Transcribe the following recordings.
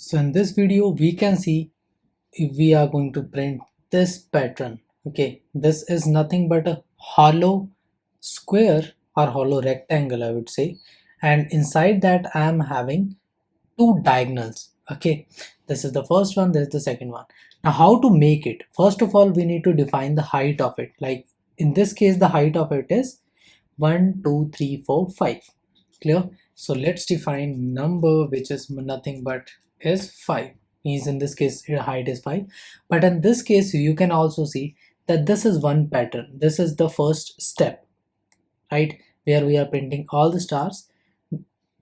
So in this video we can see if we are going to print this pattern. Okay, this is nothing but a hollow square or hollow rectangle, I would say, and inside that I am having two diagonals. Okay, this is the first one, this is the second one. Now how to make it? First of all, we need to define the height of it. Like in this case the height of it is 1 2 3 4 5. Clear? So let's define number which is nothing but is 5. Means in this case your height is 5, but in this case you can also see that this is one pattern. This is the first step, right, where we are printing all the stars.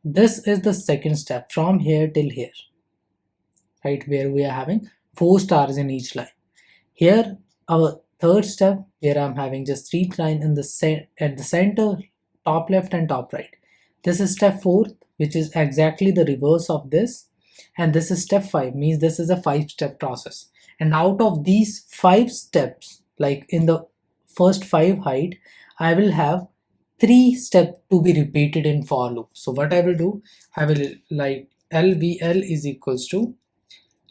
This is the second step from here till here, right, where we are having 4 stars in each line. Here our third step, where I'm having just 3 lines in the at the center, top left and top right. This is step 4, which is exactly the reverse of this, and this is step 5, means this is a 5-step process. And out of these 5 steps, like in the first 5 height, I will have 3 steps to be repeated in for loop. So what I will do, I will like LVL is equals to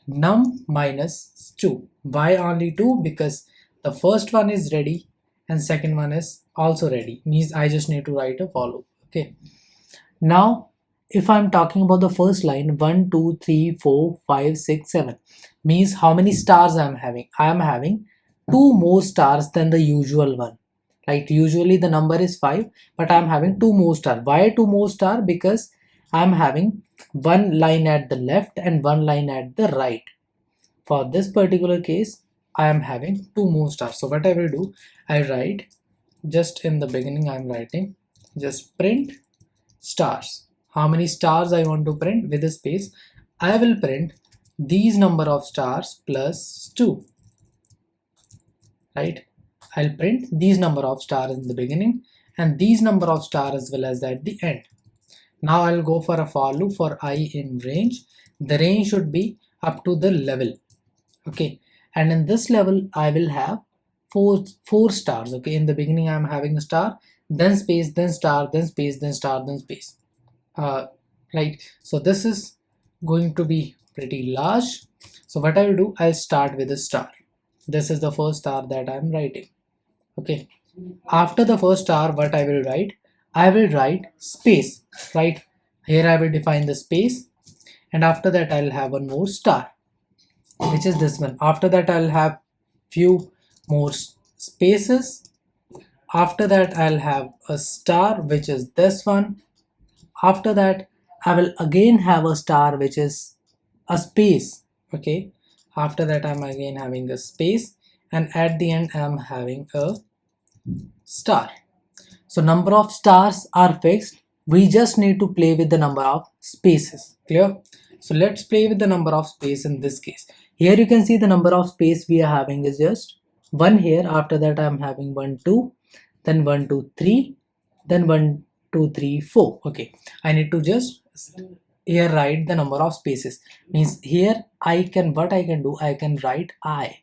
num minus 2. Why only 2? Because the first one is ready and second one is also ready, means I just need to write a for loop. Okay, now if I'm talking about the first line 1 2 3 4 5 6 7, means how many stars I'm having? I am having 2 more stars than the usual one. Like usually the number is 5, but I'm having 2 more stars. Why 2 more stars? Because I'm having one line at the left and one line at the right. For this particular case I am having 2 more stars. So what I will do, I write just in the beginning, I'm writing just print stars. How many stars I want to print? With a space, I will print these number of stars plus 2, right? I'll print these number of stars in the beginning and these number of stars as well as at the end. Now I'll go for a for loop for I in range. The range should be up to the level. Okay, and in this level I will have four stars. Okay, in the beginning I'm having a star, then space, then star, then space, then star, then space. Right, so this is going to be pretty large. So what I will do, I'll start with a star. This is the first star that I'm writing. Okay, after the first star, what I will write, I will write space. Right, here I will define the space, and after that I'll have one more star, which is this one. After that I'll have few more spaces. After that I'll have a star, which is this one. After that I will again have a star, which is a space. Okay, after that I'm again having a space, and at the end I'm having a star. So number of stars are fixed, we just need to play with the number of spaces. Clear? So let's play with the number of space in this case. Here you can see the number of space we are having is just 1 here. After that I'm having 1 2, then 1 2 3, then 1 2 3 4. Okay, I need to just here write the number of spaces. Means here I can, what I can do, I can write I.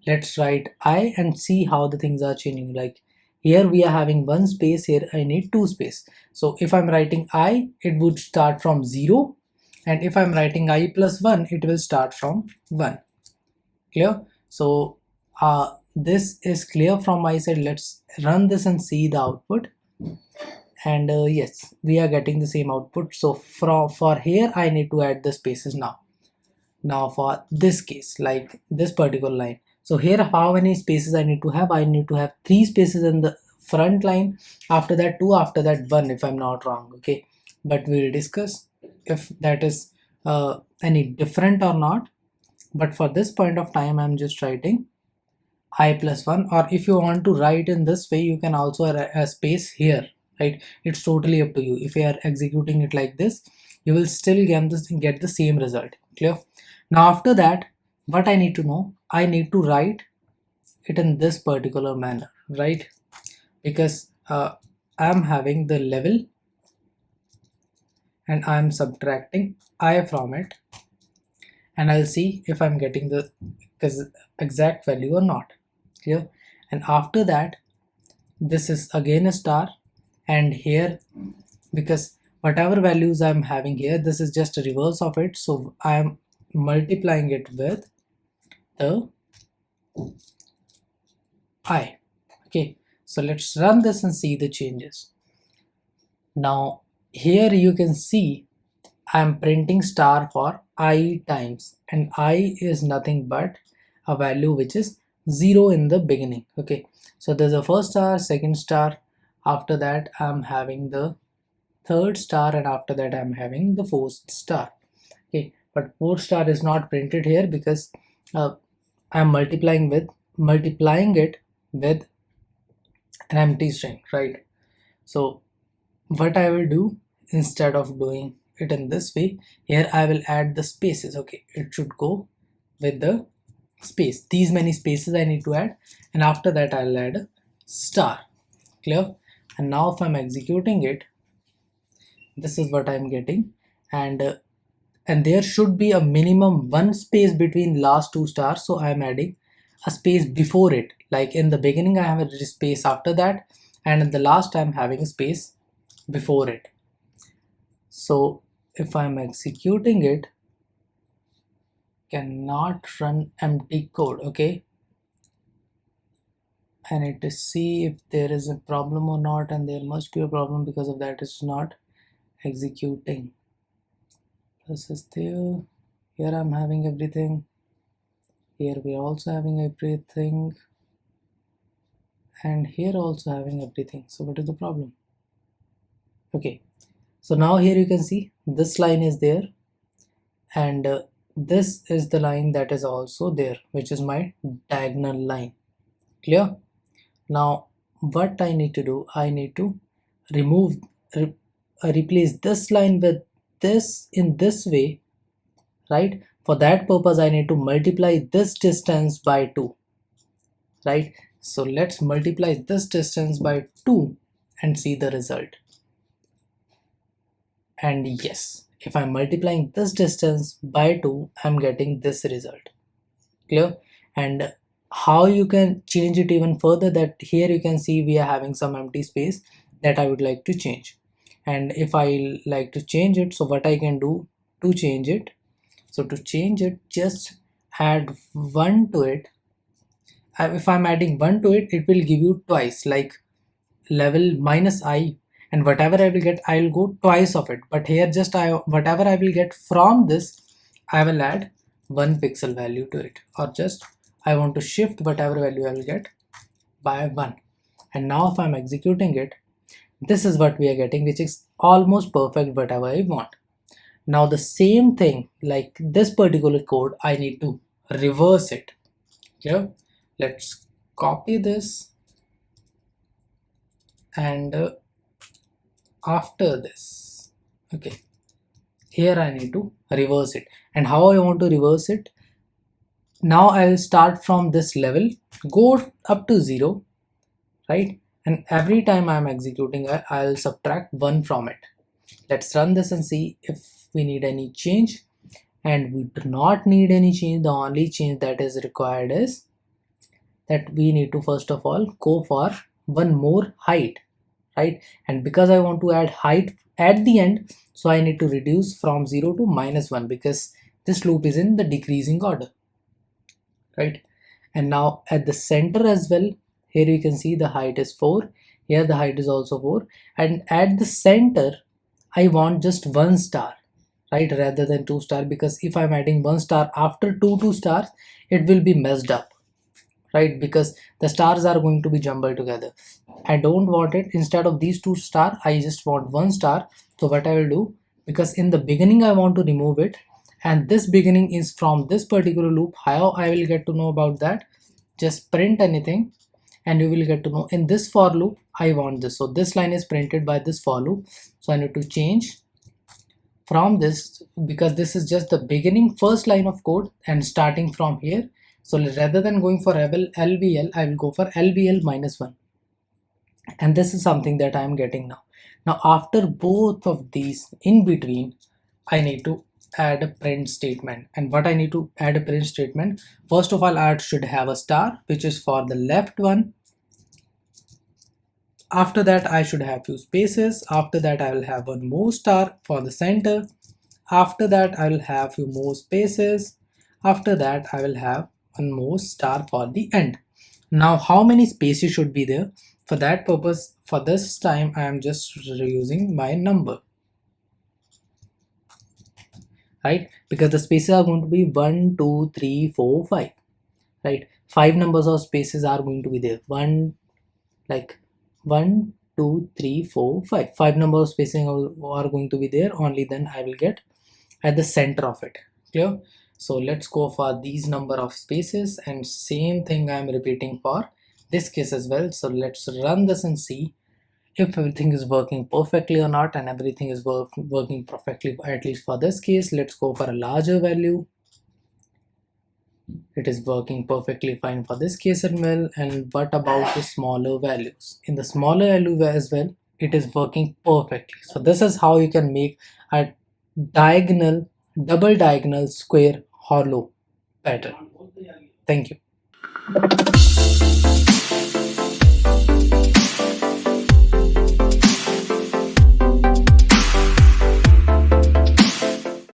Let's write I and see how the things are changing. Like here we are having 1 space, here I need 2 space. So if I'm writing I, it would start from 0, and if I'm writing I plus 1, it will start from 1. Clear? So this is clear from my side. Let's run this and see the output. And yes, we are getting the same output. So for here I need to add the spaces now. Now for this case, like this particular line, so here how many spaces I need to have? I need to have 3 spaces in the front line, after that 2, after that 1, if I'm not wrong. Okay, but we'll discuss if that is any different or not. But for this point of time I'm just writing I plus 1, or if you want to write in this way you can also add a space here, right? It's totally up to you. If you are executing it like this, you will still get the same result. Clear? Now after that, what I need to know, I need to write it in this particular manner, right? Because I'm having the level and I'm subtracting I from it, and I'll see if I'm getting the exact value or not. Clear? And after that, this is again a star, and here, because whatever values I'm having here, this is just a reverse of it, so I am multiplying it with the I. Okay, so let's run this and see the changes. Now here you can see I'm printing star for I times, and I is nothing but a value which is 0 in the beginning. Okay, so there's a first star, second star, after that I'm having the third star, and after that I'm having the fourth star. Okay, but fourth star is not printed here because I'm multiplying it with an empty string, right? So what I will do, instead of doing it in this way, here I will add the spaces. Okay, it should go with the space. These many spaces I need to add, and after that I'll add a star. Clear? And now if I'm executing it, this is what I'm getting, and there should be a minimum one space between last two stars, so I'm adding a space before it. Like in the beginning I have a space after that, and in the last I'm having a space before it. So if I'm executing it, cannot run empty code. Okay, I need to see if there is a problem or not, and there must be a problem, because of that it's not executing. This is there. Here I'm having everything. Here we are also having everything, and here also having everything. So what is the problem? Okay, so now here you can see this line is there, and this is the line that is also there, which is my diagonal line. Clear? Now what I need to do, I need to replace this line with this in this way, right? For that purpose I need to multiply this distance by 2, right? So let's multiply this distance by 2 and see the result. And yes, if I'm multiplying this distance by 2, I'm getting this result. Clear? And how you can change it even further, that here you can see we are having some empty space that I would like to change. And if I like to change it, so what I can do to change it, so to change it, just add 1 to it. If I'm adding 1 to it, it will give you twice, like level minus I, and whatever I will get, I will go twice of it. But here just whatever I will get from this, I will add 1 pixel value to it, or just I want to shift whatever value I will get by 1. And now if I'm executing it, this is what we are getting, which is almost perfect whatever I want. Now the same thing, like this particular code, I need to reverse it. Clear? Let's copy this, and after this, okay, here I need to reverse it. And how I want to reverse it, now I will start from this level, go up to 0, right? And every time I am executing it, I'll subtract 1 from it. Let's run this and see if we need any change. And we do not need any change. The only change that is required is that we need to first of all go for one more height, right? And because I want to add height at the end, so I need to reduce from 0 to -1, because this loop is in the decreasing order, right? And now at the center as well, here you can see the height is 4, here the height is also 4, and at the center I want just 1 star, right, rather than 2 star, because if I'm adding 1 star after 2 stars, it will be messed up, right? Because the stars are going to be jumbled together. I don't want it. Instead of these 2 star, I just want 1 star. So what I will do, because in the beginning I want to remove it, and this beginning is from this particular loop, how I will get to know about that? Just print anything and you will get to know. In this for loop I want this, so this line is printed by this for loop, so I need to change from this, because this is just the beginning first line of code and starting from here. So rather than going for LBL, I will go for LBL -1, and this is something that I am getting now. Now after both of these, in between I need to add a print statement. And what I need to add a print statement, first of all I should have a star, which is for the left one, After that I should have few spaces. After that I will have one more star for the center. After that I will have few more spaces. After that I will have one more star for the end. Now how many spaces should be there? For that purpose, for this time I am just using my number, right? Because the spaces are going to be 1, 2, 3, 4, 5, right? 5 numbers of spaces are going to be there. Like 1, 2, 3, 4, 5. 5 number of spacing are going to be there. Only then I will get at the center of it. Clear? So let's go for these number of spaces, and same thing I am repeating for this case as well. So let's run this and see if everything is working perfectly or not, and everything is working perfectly, at least for this case. Let's go for a larger value. It is working perfectly fine for this case as well. And what about the smaller values? In the smaller value as well, it is working perfectly. So this is how you can make a diagonal, double diagonal square hollow pattern. Thank you.